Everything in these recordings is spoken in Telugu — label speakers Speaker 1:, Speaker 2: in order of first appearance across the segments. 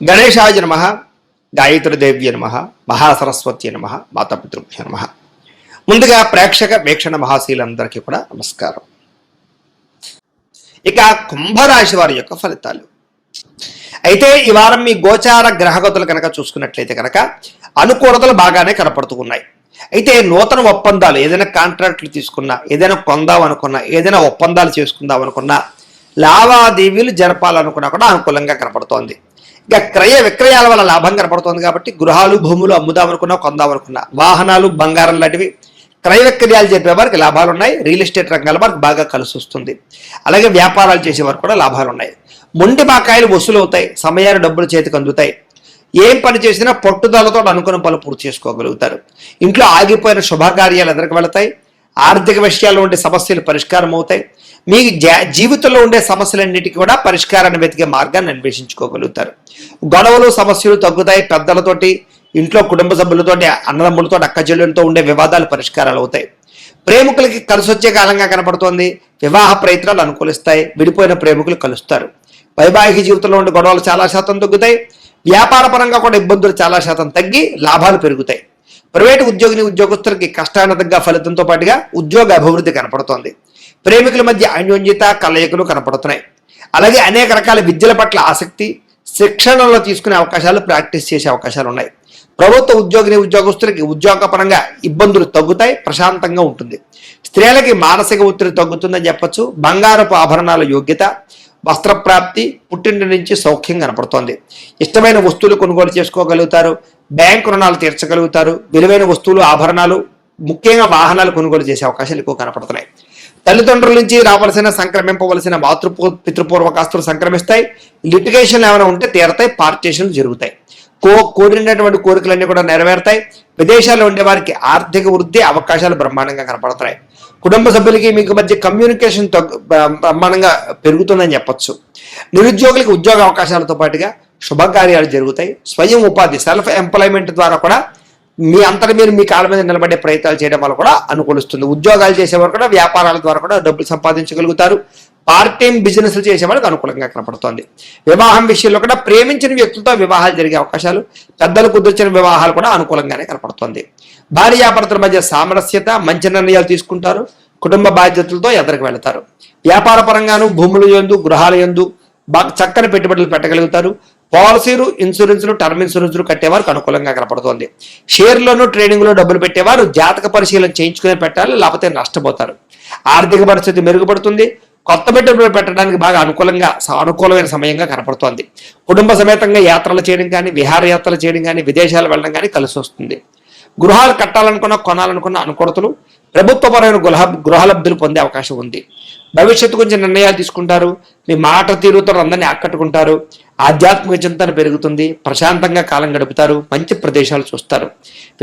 Speaker 1: గణేశాయ నమః, గాయత్రీదేవ్య నమః, మహాసరస్వతి నమః, మాతాపితృభ్యో నమః. ముందుగా ప్రేక్షక వీక్షణ మహాశీలందరికీ కూడా నమస్కారం. ఇక కుంభరాశి వారి యొక్క ఫలితాలు. అయితే ఈ వారం మీ గోచార గ్రహగతులు కనుక చూసుకున్నట్లయితే కనుక అనుకూలతలు బాగానే కనపడుతూ ఉన్నాయి. అయితే నూతన ఒప్పందాలు, ఏదైనా కాంట్రాక్ట్లు తీసుకున్నా, ఏదైనా కొందాం అనుకున్నా, ఏదైనా ఒప్పందాలు చేసుకుందాం అనుకున్నా, లావాదేవీలు జరపాలనుకున్నా కూడా అనుకూలంగా కనపడుతోంది. ఇక క్రయ విక్రయాల వల్ల లాభం కనపడుతోంది కాబట్టి గృహాలు, భూములు అమ్ముదామనుకున్నా, కొందామనుకున్నా, వాహనాలు, బంగారం లాంటివి క్రయ విక్రయాలు చెప్పే వారికి లాభాలు ఉన్నాయి. రియల్ ఎస్టేట్ రంగాల వారికి బాగా కలిసి వస్తుంది. అలాగే వ్యాపారాలు చేసేవారికి కూడా లాభాలు ఉన్నాయి. మొండి బాకాయలు వసూలు అవుతాయి. సమయాన్ని డబ్బులు చేతికి అందుతాయి. ఏం పని చేసినా పట్టుదలతో అనుకున్న పనులు పూర్తి చేసుకోగలుగుతారు. ఇంట్లో ఆగిపోయిన శుభకార్యాలు ఎదురుకు వెళతాయి. ఆర్థిక విషయాల్లో ఉండే సమస్యలు పరిష్కారం అవుతాయి. మీ జీవితంలో ఉండే సమస్యలన్నిటికీ కూడా పరిష్కారాన్ని వెతికే మార్గాన్ని అన్వేషించుకోగలుగుతారు. గొడవలు, సమస్యలు తగ్గుతాయి. పెద్దలతోటి, ఇంట్లో కుటుంబ సభ్యులతోటి, అన్నదమ్ములతో, అక్కచెల్లెలతో ఉండే వివాదాలు పరిష్కారాలు అవుతాయి. ప్రేమికులకి కలిసి వచ్చే కాలంగా కనపడుతోంది. వివాహ ప్రయత్నాలు అనుకూలిస్తాయి. విడిపోయిన ప్రేమికులు కలుస్తారు. వైవాహిక జీవితంలో ఉండే గొడవలు చాలా శాతం తగ్గుతాయి. వ్యాపార పరంగా కూడా ఇబ్బందులు చాలా శాతం తగ్గి లాభాలు పెరుగుతాయి. ప్రైవేటు ఉద్యోగస్తులకి కష్టానుతగ్గ ఫలితంతో పాటుగా ఉద్యోగ అభివృద్ధి కనపడుతోంది. ప్రేమికుల మధ్య అన్యోన్యత, కలయికలు కనపడుతున్నాయి. అలాగే అనేక రకాల విద్యల పట్ల ఆసక్తి, శిక్షణలో తీసుకునే అవకాశాలు, ప్రాక్టీస్ చేసే అవకాశాలు ఉన్నాయి. ప్రభుత్వ ఉద్యోగస్తులకి ఉద్యోగపరంగా ఇబ్బందులు తగ్గుతాయి. ప్రశాంతంగా ఉంటుంది. స్త్రీలకి మానసిక ఒత్తిడి తగ్గుతుందని చెప్పొచ్చు. బంగారపు ఆభరణాల యోగ్యత, వస్త్రప్రాప్తి, పుట్టింటి నుంచి సౌఖ్యం కనపడుతోంది. ఇష్టమైన వస్తువులు కొనుగోలు చేసుకోగలుగుతారు. బ్యాంకు రుణాలు తీర్చగలుగుతారు. విలువైన వస్తువులు, ఆభరణాలు, ముఖ్యంగా వాహనాలు కొనుగోలు చేసే అవకాశాలు ఎక్కువ కనపడుతున్నాయి. తల్లిదండ్రుల నుంచి రావాల్సిన, సంక్రమింపవలసిన పితృపూర్వకాస్తులు సంక్రమిస్తాయి. లిటిగేషన్లు ఏమైనా ఉంటే తీరతాయి. పార్టీషన్లు జరుగుతాయి. కోరినటువంటి కోరికలన్నీ కూడా నెరవేరుతాయి. విదేశాల్లో ఉండే వారికి ఆర్థిక వృద్ధి అవకాశాలు బ్రహ్మాండంగా కనపడుతున్నాయి. కుటుంబ సభ్యులకి మీకు మధ్య కమ్యూనికేషన్ బ్రహ్మాండంగా పెరుగుతుందని చెప్పొచ్చు. నిరుద్యోగులకి ఉద్యోగ అవకాశాలతో పాటుగా శుభకార్యాలు జరుగుతాయి. స్వయం ఉపాధి, సెల్ఫ్ ఎంప్లాయ్మెంట్ ద్వారా కూడా మీ అంతటి మీరు మీ కాళ్ళ మీద నిలబడే ప్రయత్నాలు చేయడం వల్ల కూడా అనుకూలిస్తుంది. ఉద్యోగాలు చేసేవారు కూడా వ్యాపారాల ద్వారా కూడా డబ్బులు సంపాదించగలుగుతారు. పార్ట్ టైం బిజినెస్లు చేసేవాళ్ళకి అనుకూలంగా కనపడుతోంది. వివాహం విషయంలో కూడా ప్రేమించిన వ్యక్తులతో వివాహాలు జరిగే అవకాశాలు, పెద్దలు కుదిర్చిన వివాహాలు కూడా అనుకూలంగానే కనపడుతోంది. భార్యాభర్తల మధ్య సామరస్యత, మంచి నిర్ణయాలు తీసుకుంటారు. కుటుంబ బాధ్యతలతో ఎదురుకు వెళతారు. వ్యాపార పరంగాను, భూముల యందు, గృహాల యందు చక్కని పెట్టుబడులు పెట్టగలుగుతారు. పాలసీలు, ఇన్సూరెన్స్లు, టర్మ్ ఇన్సూరెన్స్లు కట్టేవారికి అనుకూలంగా కనపడుతోంది. షేర్లను, ట్రేడింగ్లో డబ్బులు పెట్టేవారు జాతక పరిశీలన చేయించుకునే పెట్టాలి, లేకపోతే నష్టపోతారు. ఆర్థిక పరిస్థితి మెరుగుపడుతుంది. కొత్త పెట్టుబడులు పెట్టడానికి బాగా అనుకూలమైన సమయంగా కనపడుతోంది. కుటుంబ సమేతంగా యాత్రలు చేయడం కానీ, విహారయాత్రలు చేయడం కానీ, విదేశాలు వెళ్ళడం కానీ కలిసి వస్తుంది. గృహాలు కట్టాలనుకున్న, కొనాలనుకున్న అనుకూలతలు, ప్రభుత్వపరమైన గృహలబ్ధులు పొందే అవకాశం ఉంది. భవిష్యత్తు గురించి నిర్ణయాలు తీసుకుంటారు. మీ మాట తీరుతో అందరినీ ఆకట్టుకుంటారు. ఆధ్యాత్మిక చింతన పెరుగుతుంది. ప్రశాంతంగా కాలం గడుపుతారు. మంచి ప్రదేశాలు చూస్తారు.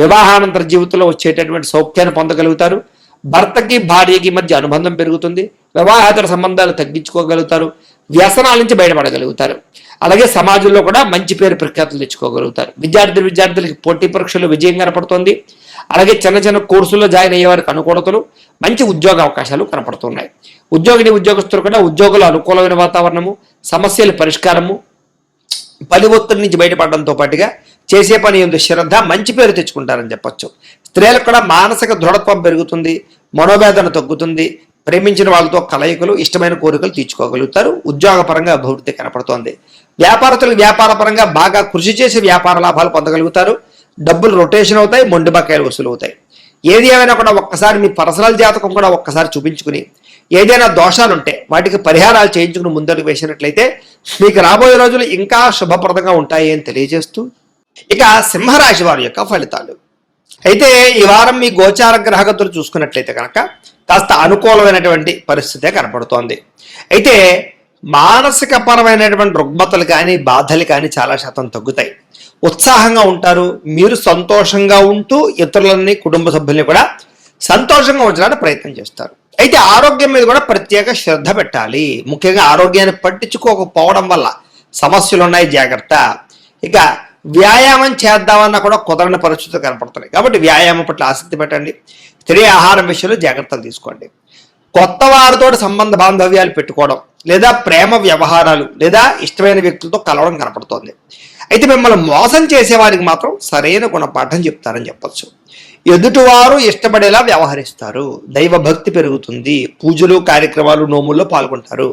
Speaker 1: వివాహానంతర జీవితంలో వచ్చేటటువంటి సౌఖ్యాన్ని పొందగలుగుతారు. భర్తకి, భార్యకి మధ్య అనుబంధం పెరుగుతుంది. వివాహేతర సంబంధాలు తగ్గించుకోగలుగుతారు. వ్యసనాల నుంచి బయటపడగలుగుతారు. అలాగే సమాజంలో కూడా మంచి పేరు ప్రఖ్యాతులు తెచ్చుకోగలుగుతారు. విద్యార్థులకి పోటీ పరీక్షలు విజయం కనపడుతుంది. అలాగే చిన్న చిన్న కోర్సుల్లో జాయిన్ అయ్యే వారికి అనుకూలతలు, మంచి ఉద్యోగ అవకాశాలు కనపడుతున్నాయి. ఉద్యోగస్తులు కూడా ఉద్యోగుల అనుకూలమైన వాతావరణము, సమస్యల పరిష్కారము, పని ఒత్తిడి నుంచి బయటపడడంతో పాటుగా చేసే పని ఎందు శ్రద్ధ, మంచి పేరు తెచ్చుకుంటారని చెప్పొచ్చు. స్త్రీలకు కూడా మానసిక దృఢత్వం పెరుగుతుంది. మనోవేదన తగ్గుతుంది. ప్రేమించిన వాళ్ళతో కలయికలు, ఇష్టమైన కోరికలు తీర్చుకోగలుగుతారు. ఉద్యోగపరంగా అభివృద్ధి కనపడుతోంది. వ్యాపారస్తులు వ్యాపారపరంగా బాగా కృషి చేసి వ్యాపార లాభాలు పొందగలుగుతారు. డబ్బులు రొటేషన్ అవుతాయి. మొండి బకాయిలు వసూలు అవుతాయి. ఏది ఏమైనా కూడా ఒక్కసారి మీ పర్సనల్ జాతకం కూడా ఒక్కసారి చూపించుకుని, ఏదైనా దోషాలు ఉంటే వాటికి పరిహారాలు చేయించుకుని ముందడుగు వేసినట్లయితే మీకు రాబోయే రోజులు ఇంకా శుభప్రదంగా ఉంటాయి అని తెలియజేస్తూ, ఇక సింహరాశి వారి యొక్క ఫలితాలు. అయితే ఈ వారం మీ గోచార గ్రహగతులు చూసుకున్నట్లయితే కనుక కాస్త అనుకూలమైనటువంటి పరిస్థితే కనపడుతోంది. అయితే మానసిక పరమైనటువంటి రుగ్మతలు కానీ, బాధలు కానీ చాలా శాతం తగ్గుతాయి. ఉత్సాహంగా ఉంటారు. మీరు సంతోషంగా ఉంటూ ఇతరులని, కుటుంబ సభ్యుల్ని కూడా సంతోషంగా ఉంచడానికి ప్రయత్నం చేస్తారు. అయితే ఆరోగ్యం మీద కూడా ప్రత్యేక శ్రద్ధ పెట్టాలి. ముఖ్యంగా ఆరోగ్యాన్ని పట్టించుకోకపోవడం వల్ల సమస్యలు ఉన్నాయి, జాగ్రత్త. ఇక వ్యాయామం చేద్దామన్నా కూడా కుదరని పరిస్థితులు కనపడుతున్నాయి. కాబట్టి వ్యాయామం పట్ల ఆసక్తి పెట్టండి. స్త్రీ ఆహారం విషయంలో జాగ్రత్తలు తీసుకోండి. కొత్త వారితో సంబంధ బాంధవ్యాలు పెట్టుకోవడం, లేదా ప్రేమ వ్యవహారాలు, లేదా ఇష్టమైన వ్యక్తులతో కలవడం కనపడుతోంది. అయితే మిమ్మల్ని మోసం చేసేవారికి మాత్రం సరైన గుణపాఠం చెప్తారని చెప్పొచ్చు. ఎదుటివారు ఇష్టపడేలా వ్యవహరిస్తారు, దైవ భక్తి పెరుగుతుంది, పూజలు కార్యక్రమాలు నోముల్లో పాల్గొంటారు,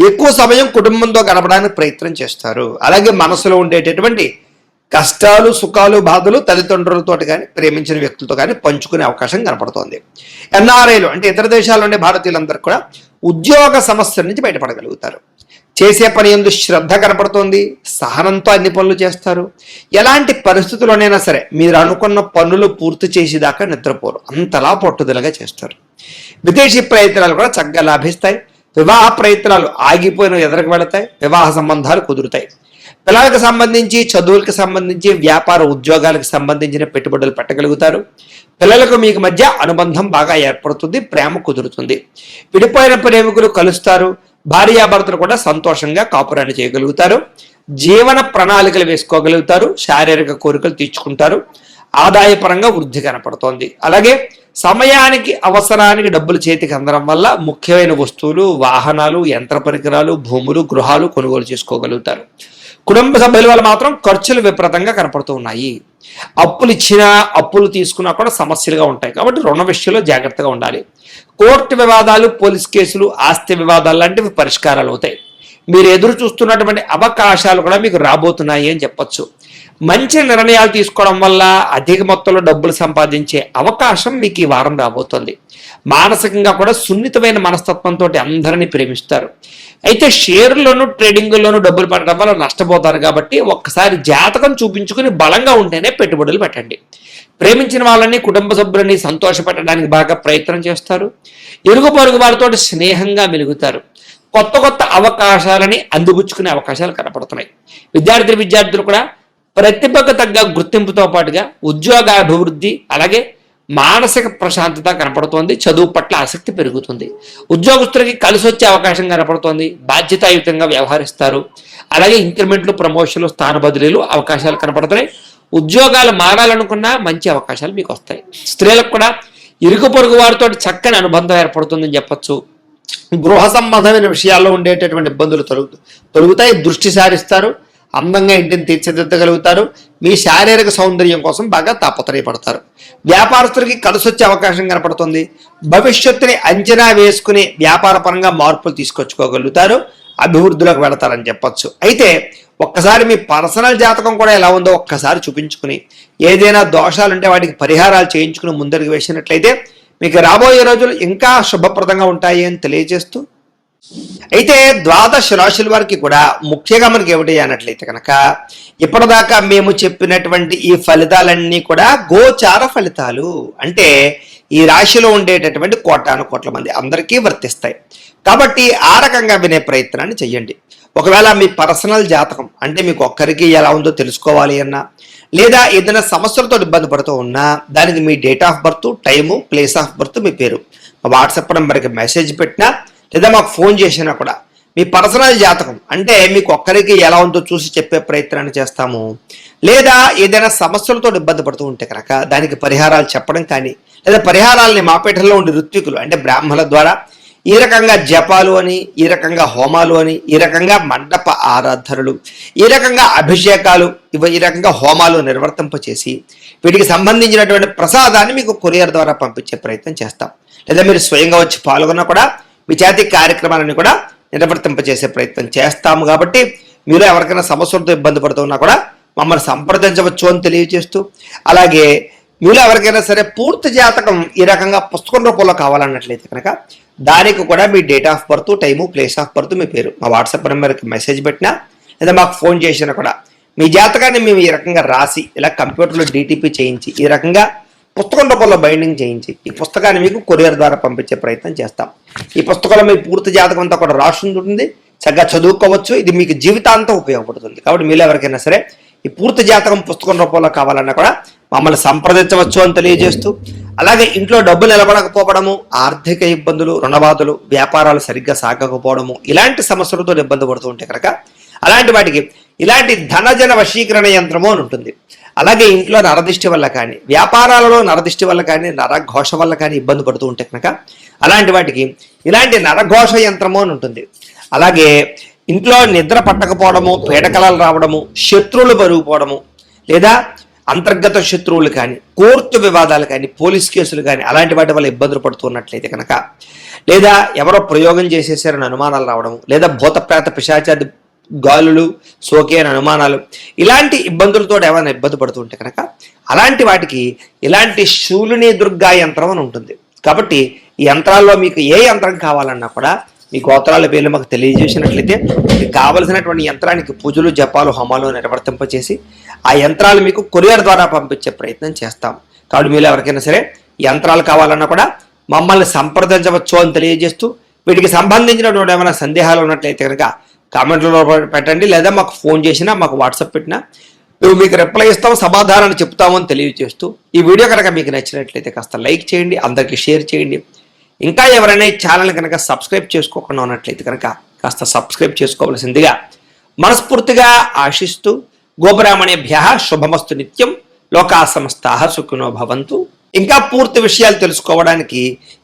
Speaker 1: ఎక్కువ సమయం కుటుంబంతో గడపడానికి ప్రయత్నం చేస్తారు. అలాగే మనసులో ఉండేటటువంటి కష్టాలు సుఖాలు బాధలు తల్లిదండ్రులతో కానీ ప్రేమించిన వ్యక్తులతో కానీ పంచుకునే అవకాశం కనపడుతోంది. ఎన్ఆర్ఐలు అంటే ఇతర దేశాల్లో ఉండే భారతీయులందరూ కూడా ఉద్యోగ సమస్యల నుంచి బయటపడగలుగుతారు. చేసే పని ఎందు శ్రద్ధ కనపడుతోంది, సహనంతో అన్ని పనులు చేస్తారు. ఎలాంటి పరిస్థితుల్లోనైనా సరే మీరు అనుకున్న పనులు పూర్తి చేసేదాకా నిద్రపోరు, అంతలా పట్టుదలగా చేస్తారు. విదేశీ ప్రయత్నాలు కూడా చక్కగా లాభిస్తాయి. వివాహ ప్రయత్నాలు ఆగిపోయిన ఎదురుకు వెళతాయి, వివాహ సంబంధాలు కుదురుతాయి. పిల్లలకు సంబంధించి చదువులకు సంబంధించి వ్యాపార ఉద్యోగాలకు సంబంధించిన పెట్టుబడులు పెట్టగలుగుతారు. పిల్లలకు మీకు మధ్య అనుబంధం బాగా ఏర్పడుతుంది, ప్రేమ కుదురుతుంది. విడిపోయిన ప్రేమికులు కలుస్తారు. భార్యాభర్తలు కూడా సంతోషంగా కాపురాన్ని చేయగలుగుతారు. జీవన ప్రణాళికలు వేసుకోగలుగుతారు. శారీరక కోరికలు తీర్చుకుంటారు. ఆదాయపరంగా వృద్ధి కనపడుతోంది. అలాగే సమయానికి అవసరానికి డబ్బులు చేతికి అందడం వల్ల ముఖ్యమైన వస్తువులు, వాహనాలు, యంత్ర పరికరాలు, భూములు, గృహాలు కొనుగోలు చేసుకోగలుగుతారు. కుటుంబ సభ్యుల వల్ల మాత్రం ఖర్చులు విపరీతంగా కనపడుతూ ఉన్నాయి. అప్పులు ఇచ్చినా అప్పులు తీసుకున్నా కూడా సమస్యలుగా ఉంటాయి. కాబట్టి రుణ విషయంలో జాగ్రత్తగా ఉండాలి. కోర్టు వివాదాలు, పోలీస్ కేసులు, ఆస్తి వివాదాలు లాంటివి పరిష్కారాలు అవుతాయి. మీరు ఎదురు చూస్తున్నటువంటి అవకాశాలు కూడా మీకు రాబోతున్నాయి అని చెప్పొచ్చు. మంచి నిర్ణయాలు తీసుకోవడం వల్ల అధిక మొత్తంలో డబ్బులు సంపాదించే అవకాశం మీకు ఈ వారం రాబోతుంది. మానసికంగా కూడా సున్నితమైన మనస్తత్వంతో అందరినీ ప్రేమిస్తారు. అయితే షేర్లోను ట్రేడింగ్లోను డబ్బులు పెట్టడం వల్ల నష్టపోతారు. కాబట్టి ఒక్కసారి జాతకం చూపించుకుని బలంగా ఉంటేనే పెట్టుబడులు పెట్టండి. ప్రేమించిన వాళ్ళని, కుటుంబ సభ్యులని సంతోషపెట్టడానికి బాగా ప్రయత్నం చేస్తారు. ఇరుగు పొరుగు వారితో స్నేహంగా మెలుగుతారు. కొత్త కొత్త అవకాశాలని అందిపుచ్చుకునే అవకాశాలు కనపడుతున్నాయి. విద్యార్థులు కూడా ప్రతిభకు తగ్గ గుర్తింపుతో పాటుగా ఉద్యోగ అభివృద్ధి, అలాగే మానసిక ప్రశాంతత కనపడుతోంది. చదువు పట్ల ఆసక్తి పెరుగుతుంది. ఉద్యోగస్తులకి కలిసి వచ్చే అవకాశం కనపడుతోంది. బాధ్యతాయుతంగా వ్యవహరిస్తారు. అలాగే ఇంక్రిమెంట్లు, ప్రమోషన్లు, స్థాన బదిలీలు అవకాశాలు కనపడుతున్నాయి. ఉద్యోగాలు మారాలనుకున్నా మంచి అవకాశాలు మీకు వస్తాయి. స్త్రీలకు కూడా ఇరుగు పొరుగు వారితో చక్కని అనుబంధం ఏర్పడుతుందని చెప్పొచ్చు. గృహ సంబంధమైన విషయాల్లో ఉండేటటువంటి ఇబ్బందులు తొలుగుతాయి. దృష్టి సారిస్తారు. అందంగా ఇంటిని తీర్చిదిద్దగలుగుతారు. మీ శారీరక సౌందర్యం కోసం బాగా తాపత్రయపడతారు. వ్యాపారస్తులకి కలిసి వచ్చే అవకాశం కనపడుతుంది. భవిష్యత్తుని అంచనా వేసుకుని వ్యాపార పరంగా మార్పులు తీసుకొచ్చుకోగలుగుతారు. అభివృద్ధిలోకి వెళతారని చెప్పొచ్చు. అయితే ఒక్కసారి మీ పర్సనల్ జాతకం కూడా ఎలా ఉందో ఒక్కసారి చూపించుకుని ఏదైనా దోషాలుంటే వాటికి పరిహారాలు చేయించుకుని ముందరికి వేసినట్లయితే మీకు రాబోయే రోజులు ఇంకా శుభప్రదంగా ఉంటాయి అని తెలియజేస్తూ, అయితే ద్వాదశ రాశుల వారికి కూడా ముఖ్యంగా మనకి ఏమిటి అన్నట్లయితే కనుక ఇప్పటిదాకా మేము చెప్పినటువంటి ఈ ఫలితాలన్నీ కూడా గోచార ఫలితాలు. అంటే ఈ రాశిలో ఉండేటటువంటి కోటాను కోట్ల మంది అందరికీ వర్తిస్తాయి. కాబట్టి ఆ రకంగా వినే ప్రయత్నాన్ని చెయ్యండి. ఒకవేళ మీ పర్సనల్ జాతకం అంటే మీకు ఒక్కరికి ఎలా ఉందో తెలుసుకోవాలి అన్నా, లేదా ఏదైనా సమస్యలతో ఇబ్బంది పడుతూ ఉన్నా దానికి మీ date of birth, time, place of birth, మీ పేరు వాట్సాప్ నెంబర్కి మెసేజ్ పెట్టినా లేదా మాకు ఫోన్ చేసినా కూడా మీ పర్సనల్ జాతకం అంటే మీకు ఒక్కరికి ఎలా ఉందో చూసి చెప్పే ప్రయత్నాన్ని చేస్తాము. లేదా ఏదైనా సమస్యలతో ఇబ్బంది పడుతూ ఉంటే కనుక దానికి పరిహారాలు చెప్పడం కానీ, లేదా పరిహారాలని మాపేటల్లో ఉండే ఋత్వికులు అంటే బ్రాహ్మణుల ద్వారా ఈ రకంగా జపాలు అని, ఈ రకంగా హోమాలు అని, ఈ రకంగా మండప ఆరాధనలు, ఈ రకంగా అభిషేకాలు, ఈ రకంగా హోమాలు నిర్వర్తింపచేసి వీటికి సంబంధించినటువంటి ప్రసాదాన్ని మీకు కొరియర్ ద్వారా పంపించే ప్రయత్నం చేస్తాం. లేదా మీరు స్వయంగా వచ్చి పాల్గొన్నా కూడా మీ చేతి కార్యక్రమాలను కూడా నిర్వర్తింపచేసే ప్రయత్నం చేస్తాము. కాబట్టి మీరు ఎవరికైనా సమస్యలతో ఇబ్బంది పడుతున్నా కూడా మమ్మల్ని సంప్రదించవచ్చు అని తెలియజేస్తూ, అలాగే మీరు ఎవరికైనా సరే పూర్తి జాతకం ఈ రకంగా పుస్తకం రూపంలో కావాలన్నట్లయితే కనుక దానికి కూడా మీ date of birth, time, place of birth, మీ పేరు మా వాట్సాప్ నెంబర్కి మెసేజ్ పెట్టినా లేదా మాకు ఫోన్ చేసినా కూడా మీ జాతకాన్ని మేము ఈ రకంగా రాసి ఇలా కంప్యూటర్లో DTP చేయించి ఈ రకంగా పుస్తకం రూపంలో బైండింగ్ చేయించి ఈ పుస్తకాన్ని మీకు కొరియర్ ద్వారా పంపించే ప్రయత్నం చేస్తాం. ఈ పుస్తకంలో మీ పూర్తి జాతకం అంతా కూడా రాసి ఉంటుంది. చక్కగా చదువుకోవచ్చు. ఇది మీకు జీవితాంతం ఉపయోగపడుతుంది. కాబట్టి మీరు ఎవరికైనా సరే ఈ పూర్తి జాతకం పుస్తకం రూపంలో కావాలన్నా కూడా మమ్మల్ని సంప్రదించవచ్చు అని తెలియజేస్తూ, అలాగే ఇంట్లో డబ్బు నిలబడకపోవడము, ఆర్థిక ఇబ్బందులు, రుణబాధలు, వ్యాపారాలు సరిగ్గా సాగకపోవడము, ఇలాంటి సమస్యలతో ఇబ్బంది పడుతూ ఉంటే కనుక అలాంటి వాటికి ఇలాంటి ధనజన వశీకరణ యంత్రము అని ఉంటుంది. అలాగే ఇంట్లో నరదిష్టి వల్ల కానీ, వ్యాపారాలలో నరదిష్టి వల్ల కానీ, నరఘోష వల్ల కానీ ఇబ్బంది పడుతూ ఉంటే కనుక అలాంటి వాటికి ఇలాంటి నరఘోష యంత్రము అని ఉంటుంది. అలాగే ఇంట్లో నిద్ర పట్టకపోవడము, పీడకలలు రావడము, శత్రువులు పెరిగిపోవడము, లేదా అంతర్గత శత్రువులు కానీ, కోర్టు వివాదాలు కానీ, పోలీస్ కేసులు కానీ అలాంటి వాటి వల్ల ఇబ్బందులు పడుతున్నట్లయితే కనుక, లేదా ఎవరో ప్రయోగం చేసేసారని అనుమానాలు రావడము, లేదా భూతప్రేత పిశాచాది గాలులు సోకే అని అనుమానాలు, ఇలాంటి ఇబ్బందులతో ఏమైనా ఇబ్బంది పడుతుంటే కనుక అలాంటి వాటికి ఇలాంటి శూలిని దుర్గా యంత్రం అని ఉంటుంది. కాబట్టి ఈ యంత్రాల్లో మీకు ఏ యంత్రం కావాలన్నా కూడా మీ గోత్రాల పేర్లు మాకు తెలియజేసినట్లయితే మీకు కావలసినటువంటి యంత్రానికి పూజలు, జపాలు, హోమాలు నిర్వర్తింపచేసి ఆ యంత్రాలు మీకు కొరియర్ ద్వారా పంపించే ప్రయత్నం చేస్తాం. కాబట్టి మీరు ఎవరికైనా సరే యంత్రాలు కావాలన్నా కూడా మమ్మల్ని సంప్రదించవచ్చు అని తెలియజేస్తూ, వీటికి సంబంధించినటువంటి ఏమైనా సందేహాలు ఉన్నట్లయితే కనుక కామెంట్లలో పెట్టండి, లేదా మాకు ఫోన్ చేసినా, మాకు వాట్సాప్ పెట్టినా మేము మీకు రిప్లై ఇస్తాం, సమాధానాన్ని చెప్తామని తెలియజేస్తూ, ఈ వీడియో కనుక మీకు నచ్చినట్లయితే కాస్త లైక్ చేయండి, అందరికీ షేర్ చేయండి. ఇంకా ఎవరైనా ఈ ఛానల్ కనుక సబ్స్క్రైబ్ చేసుకోకుండా ఉన్నట్లయితే కనుక కాస్త సబ్స్క్రైబ్ చేసుకోవాల్సిందిగా మనస్ఫూర్తిగా ఆశిస్తూ, గోబ్రాహ్మణేభ్యః శుభమస్తు నిత్యం, లోకా సమస్తాః సుఖినో భవంతు. ఇంకా పూర్తి విషయాలు తెలుసుకోవడానికి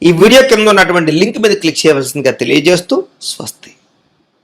Speaker 1: ఈ వీడియో కింద ఉన్నటువంటి లింక్ మీద క్లిక్ చేయవలసిందిగా తెలియజేస్తూ స్వస్తి.